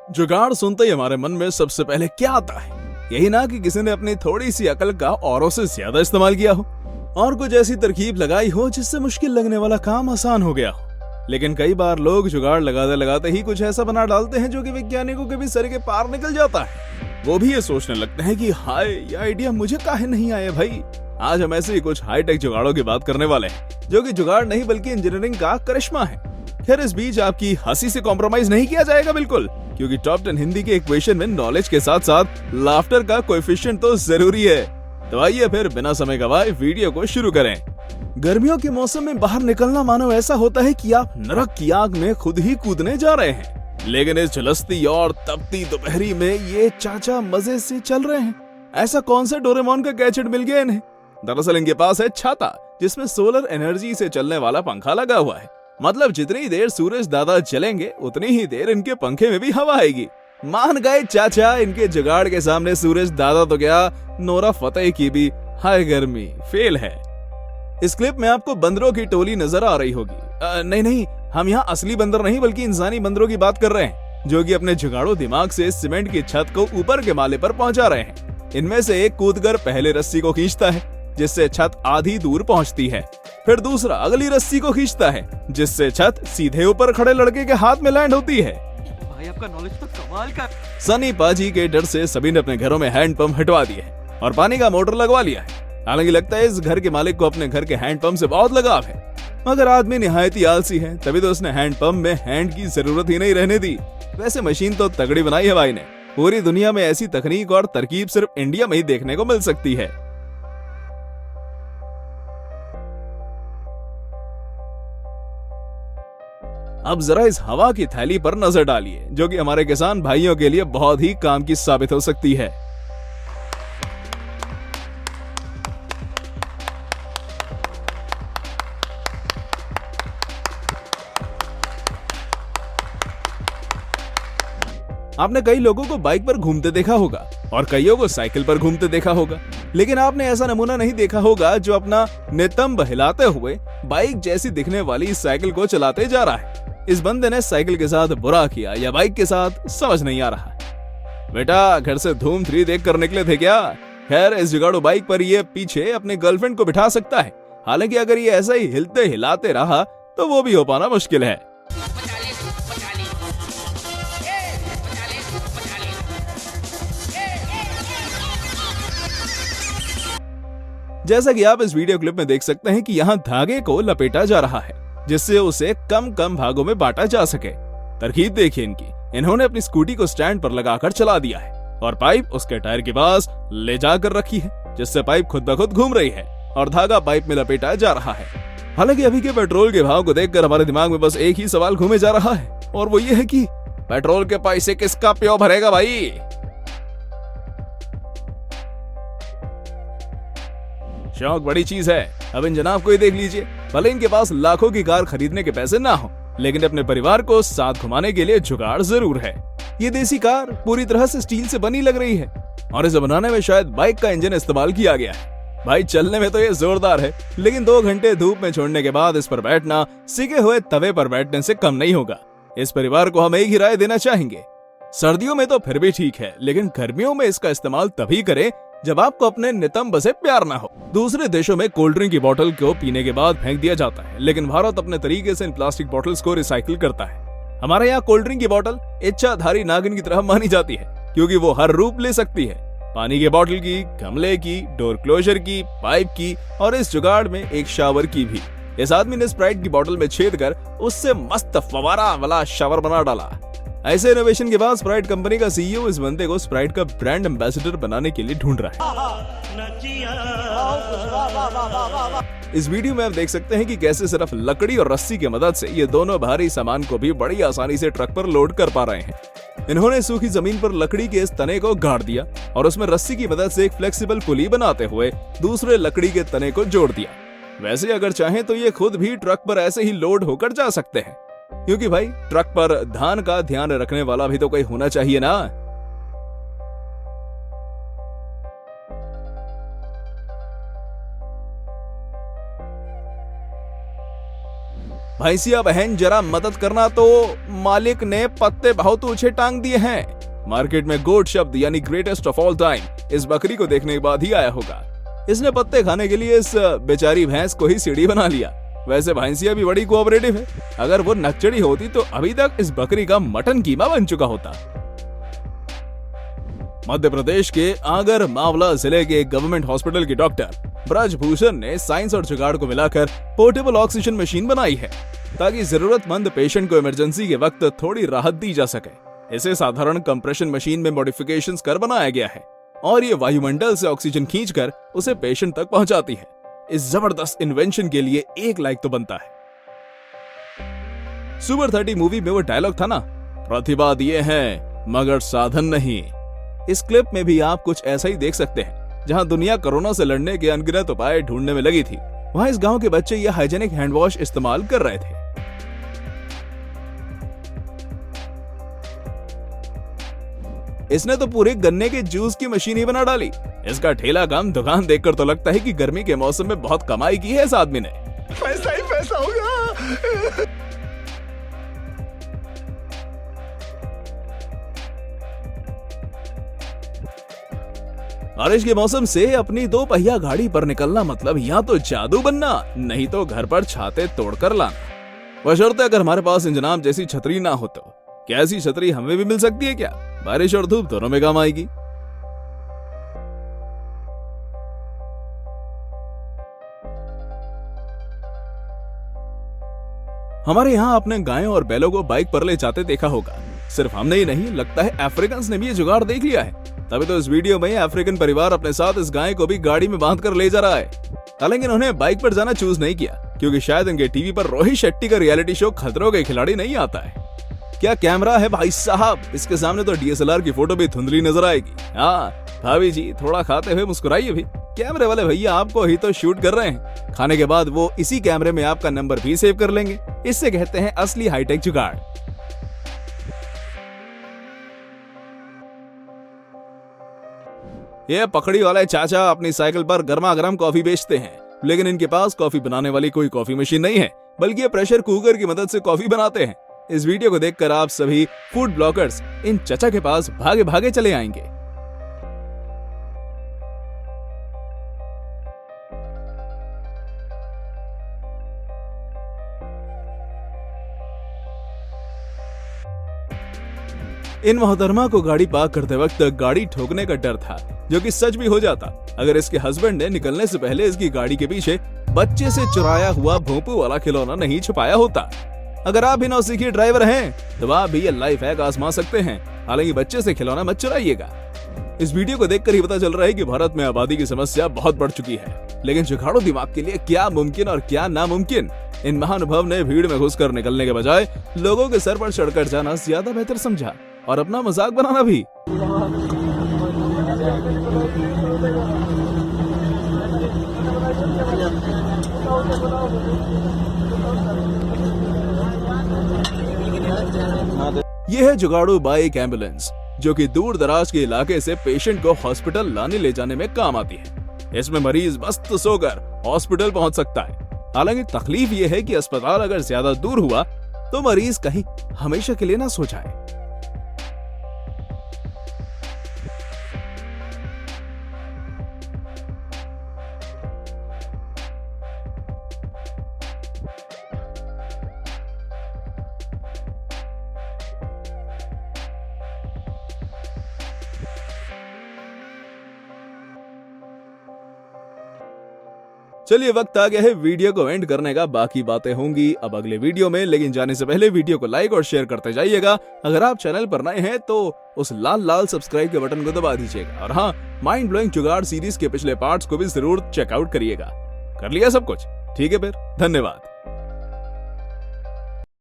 जुगाड़ सुनते ही हमारे मन में सबसे पहले क्या आता है? यही ना कि किसी ने अपनी थोड़ी सी अकल का औरों से ज्यादा इस्तेमाल किया हो और कुछ ऐसी तरकीब लगाई हो जिससे मुश्किल लगने वाला काम आसान हो गया हो। लेकिन कई बार लोग जुगाड़ लगाते लगाते ही कुछ ऐसा बना डालते हैं जो कि वैज्ञानिकों के भी सर के पार निकल जाता है। वो भी ये सोचने लगते हैं कि हाय, ये आइडिया मुझे काहे नहीं आया भाई। आज हम ऐसे ही कुछ हाईटेक जुगाड़ों की बात करने वाले हैं जो कि जुगाड़ नहीं बल्कि इंजीनियरिंग का करिश्मा है। खैर, इस बीच आपकी हंसी से कॉम्प्रोमाइज नहीं किया जाएगा बिल्कुल, क्योंकि टॉप 10 हिंदी के इक्वेशन में नॉलेज के साथ साथ लाफ्टर का कोएफिशिएंट तो जरूरी है। तो आइए फिर बिना समय गवाए वीडियो को शुरू करें। गर्मियों के मौसम में बाहर निकलना मानो ऐसा होता है कि आप नरक की आग में खुद ही कूदने जा रहे हैं। लेकिन इस झुलसती और तपती दोपहरी में ये चाचा मजे से चल रहे हैं। ऐसा कौन सा डोरेमोन का गैजेट मिल गया इन्हें? दरअसल इनके पास है छाता, जिसमें सोलर एनर्जी से चलने वाला पंखा लगा हुआ है। मतलब जितनी देर सूरज दादा चलेंगे उतनी ही देर इनके पंखे में भी हवा आएगी। मान गए चाचा, इनके जुगाड़ के सामने सूरज दादा तो क्या, नोरा फतेही की भी हाय गर्मी फेल है। इस क्लिप में आपको बंदरों की टोली नजर आ रही होगी। नहीं, हम यहाँ असली बंदर नहीं बल्कि इंसानी बंदरों की बात कर रहे हैं, जो कि अपने जुगाड़ू दिमाग से सीमेंट की छत को ऊपर के माले पर पहुंचा रहे हैं। इनमें से एक कूदकर पहले रस्सी को खींचता है, जिससे छत आधी दूर पहुंचती है। फिर दूसरा अगली रस्सी को खींचता है, जिससे छत सीधे ऊपर खड़े लड़के के हाथ में लैंड होती है। भाई आपका नॉलेज तो कमाल का। सनी पाजी के डर से सभी ने अपने घरों में हैंडपंप हटवा दिए हैं और पानी का मोटर लगवा लिया है। हालांकि लगता है इस घर के मालिक को अपने घर के हैंडपंप से बहुत लगाव है, मगर आदमी निहायत ही आलसी है, तभी तो उसने हैंडपंप में हैंड की जरूरत ही नहीं रहने दी। वैसे मशीन तो तगड़ी बनाई है भाई ने। पूरी दुनिया में ऐसी तकनीक और तरकीब सिर्फ इंडिया में ही देखने को मिल सकती है। अब जरा इस हवा की थैली पर नजर डालिए, जो कि हमारे किसान भाइयों के लिए बहुत ही काम की साबित हो सकती है। आपने कई लोगों को बाइक पर घूमते देखा होगा और कईयों को साइकिल पर घूमते देखा होगा, लेकिन आपने ऐसा नमूना नहीं देखा होगा जो अपना नितंब हिलाते हुए बाइक जैसी दिखने वाली साइकिल को चलाते जा रहा है। इस बंदे ने साइकिल के साथ बुरा किया या बाइक के साथ समझ नहीं आ रहा। बेटा, घर से धूम 3 देख कर निकले थे क्या? खैर, इस जुगाड़ू बाइक पर ये पीछे अपने गर्लफ्रेंड को बिठा सकता है। हालांकि अगर ये ऐसा ही हिलते हिलाते रहा तो वो भी हो पाना मुश्किल है। जैसा कि आप इस वीडियो क्लिप में देख सकते हैं कि यहाँ धागे को लपेटा जा रहा है, जिससे उसे कम कम भागों में बांटा जा सके। तरकीब देखिए इनकी। इन्होंने अपनी स्कूटी को स्टैंड पर लगाकर चला दिया है और पाइप उसके टायर के पास ले जाकर रखी है, जिससे पाइप खुद ब खुद घूम रही है और धागा पाइप में लपेटा जा रहा है। हालांकि अभी के पेट्रोल के भाव को देखकर हमारे दिमाग में बस एक ही सवाल घूमे जा रहा है, और वो ये है कि पेट्रोल के पैसे किसका प्यो भरेगा भाई? शौक बड़ी चीज है। अब इन जनाब को ही देख लीजिए। भले इनके पास लाखों की कार खरीदने के पैसे ना हो, लेकिन अपने परिवार को साथ घुमाने के लिए जुगाड़ जरूर है। ये देसी कार पूरी तरह से स्टील से बनी लग रही है और इसे बनाने में शायद बाइक का इंजन इस्तेमाल किया गया है। भाई, चलने में तो ये जोरदार है, लेकिन 2 घंटे धूप में छोड़ने के बाद इस पर बैठना सिके हुए तवे पर बैठने से कम नहीं होगा। इस परिवार को हम एक ही राय देना चाहेंगे। सर्दियों में तो फिर भी ठीक है, लेकिन गर्मियों में इसका इस्तेमाल तभी करें जब आपको अपने नितंब से प्यार ना हो। दूसरे देशों में कोल्ड ड्रिंक की बोतल को पीने के बाद फेंक दिया जाता है, लेकिन भारत अपने तरीके से इन प्लास्टिक बोतल्स को रिसाइकिल करता है। हमारे यहाँ कोल्ड ड्रिंक की बोतल इच्छाधारी नागिन की तरह मानी जाती है, क्योंकि वो हर रूप ले सकती है। पानी के बोतल की, गमले की, डोर क्लोजर की, पाइप की और इस जुगाड़ में एक शावर की भी। इस आदमी ने स्प्राइट की बोतल में छेद कर उससे मस्त फवारा वाला शावर बना डाला। ऐसे इनोवेशन के बाद स्प्राइट कंपनी का सीईओ इस बंदे को स्प्राइट का ब्रांड एम्बेसडर बनाने के लिए ढूंढ रहा है। इस वीडियो में आप देख सकते हैं कि कैसे सिर्फ लकड़ी और रस्सी की मदद से ये दोनों भारी सामान को भी बड़ी आसानी से ट्रक पर लोड कर पा रहे हैं। इन्होंने सूखी जमीन पर लकड़ी के इस तने को गाड़ दिया और उसमें रस्सी की मदद से एक फ्लेक्सिबल पुली बनाते हुए दूसरे लकड़ी के तने को जोड़ दिया। वैसे अगर चाहें तो ये खुद भी ट्रक पर ऐसे ही लोड होकर जा सकते हैं, क्योंकि भाई ट्रक पर धान का ध्यान रखने वाला भी तो कोई होना चाहिए ना। भैंसिया बहन जरा मदद करना, तो मालिक ने पत्ते बहुत ऊंचे टांग दिए हैं। मार्केट में गोट शब्द यानी ग्रेटेस्ट ऑफ ऑल टाइम इस बकरी को देखने के बाद ही आया होगा। इसने पत्ते खाने के लिए इस बेचारी भैंस को ही सीढ़ी बना लिया। वैसे भैंसिया भी बड़ी कोऑपरेटिव है। अगर वो नकचड़ी होती तो अभी तक इस बकरी का मटन कीमा बन चुका होता। मध्य प्रदेश के आगर मावला जिले के गवर्नमेंट हॉस्पिटल के डॉक्टर ब्रजभूषण ने साइंस और जुगाड़ को मिलाकर पोर्टेबल ऑक्सीजन मशीन बनाई है, ताकि जरूरतमंद पेशेंट को इमरजेंसी के वक्त थोड़ी राहत दी जा सके। इसे साधारण कंप्रेशन मशीन में मॉडिफिकेशंस कर बनाया गया है और ये वायुमंडल से ऑक्सीजन खींचकर उसे पेशेंट तक पहुंचाती है। इस जबरदस्त इन्वेंशन के लिए एक लाइक तो बनता है। सुपर 30 मूवी में वो डायलॉग था ना, प्रतिभा दिए हैं मगर साधन नहीं। इस क्लिप में भी आप कुछ ऐसा ही देख सकते हैं। जहां दुनिया कोरोना से लड़ने के अनगिनत उपाय ढूंढने में लगी थी, वहां इस गांव के बच्चे ये हाइजेनिक हैंड वॉश इस्तेमाल कर रहे थे। इसने तो पूरे गन्ने के जूस की मशीन ही बना डाली। इसका ठेला काम दुकान देखकर तो लगता है कि गर्मी के मौसम में बहुत कमाई की है इस आदमी ने। पैसा ही पैसा होगा। बारिश के मौसम से अपनी 2 पहिया गाड़ी पर निकलना मतलब या तो जादू बनना, नहीं तो घर पर छाते तोड़कर लाना। बशर्ते अगर हमारे पास इंजनाम जैसी छतरी ना हो तो। क्या ऐसी छतरी हमें भी मिल सकती है क्या? बारिश और धूप दोनों में काम आएगी। हमारे यहाँ अपने गायों और बैलों को बाइक पर ले जाते देखा होगा। सिर्फ हमने ही नहीं, लगता है अफ्रीकन ने भी ये जुगाड़ देख लिया है। तभी तो इस वीडियो में अफ्रीकन परिवार अपने साथ इस गाय को भी गाड़ी में बांध कर ले जा रहा है। हालांकि इन्होंने बाइक पर जाना चूज नहीं किया, क्योंकि शायद इनके टीवी पर रोहित शेट्टी का रियलिटी शो खतरों के खिलाड़ी नहीं आता है। क्या कैमरा है भाई साहब, इसके सामने तो DSLR की फोटो भी धुंधली नजर आएगी। हाँ भाभी जी, थोड़ा खाते हुए मुस्कुराइए भी। कैमरे वाले भैया आपको ही तो शूट कर रहे हैं। खाने के बाद वो इसी कैमरे में आपका नंबर भी सेव कर लेंगे। इससे कहते हैं असली हाईटेक जुगाड़। ये पकड़ी वाले चाचा अपनी साइकिल पर गर्मा गर्म कॉफी बेचते हैं, लेकिन इनके पास कॉफी बनाने वाली कोई कॉफी मशीन नहीं है, बल्कि ये प्रेशर कुकर की मदद से कॉफी बनाते हैं। इस वीडियो को देखकर आप सभी फूड ब्लॉगर्स इन चचा के पास भागे भागे चले आएंगे। इन मोहतरमा को गाड़ी पार्क करते वक्त गाड़ी ठोकने का डर था, जो कि सच भी हो जाता अगर इसके हस्बैंड ने निकलने से पहले इसकी गाड़ी के पीछे बच्चे से चुराया हुआ भोंपू वाला खिलौना नहीं छुपाया होता। अगर आप भी नौसिखिए ड्राइवर हैं तो आप भी ये लाइफ हैक आजमा सकते हैं। हालांकि बच्चे से खिलौना मत चुराइएगा। इस वीडियो को देखकर ही पता चल रहा है कि भारत में आबादी की समस्या बहुत बढ़ चुकी है, लेकिन जुगाड़ू दिमाग के लिए क्या मुमकिन और क्या नामुमकिन, इन महानुभव ने भीड़ में घुसकर निकलने के बजाय लोगों के सर पर चढ़कर जाना ज्यादा बेहतर समझा और अपना मजाक बनाना भी। यह है जुगाड़ू बाइक एम्बुलेंस, जो कि दूर दराज के इलाके से पेशेंट को हॉस्पिटल लाने ले जाने में काम आती है। इसमें मरीज मस्त सोकर हॉस्पिटल पहुंच सकता है। हालांकि तकलीफ यह है कि अस्पताल अगर ज्यादा दूर हुआ तो मरीज कहीं हमेशा के लिए ना सो जाए। चलिए वक्त आ गया है वीडियो को एंड करने का। बाकी बातें होंगी अब अगले वीडियो में, लेकिन जाने से पहले वीडियो को लाइक और शेयर करते जाइएगा। अगर आप चैनल पर नए हैं तो उस लाल लाल सब्सक्राइब के बटन को दबा दीजिएगा। और हाँ, माइंड ब्लोइंग जुगाड़ सीरीज के पिछले पार्ट्स को भी जरूर चेकआउट करिएगा। कर लिया सब कुछ? ठीक है फिर, धन्यवाद।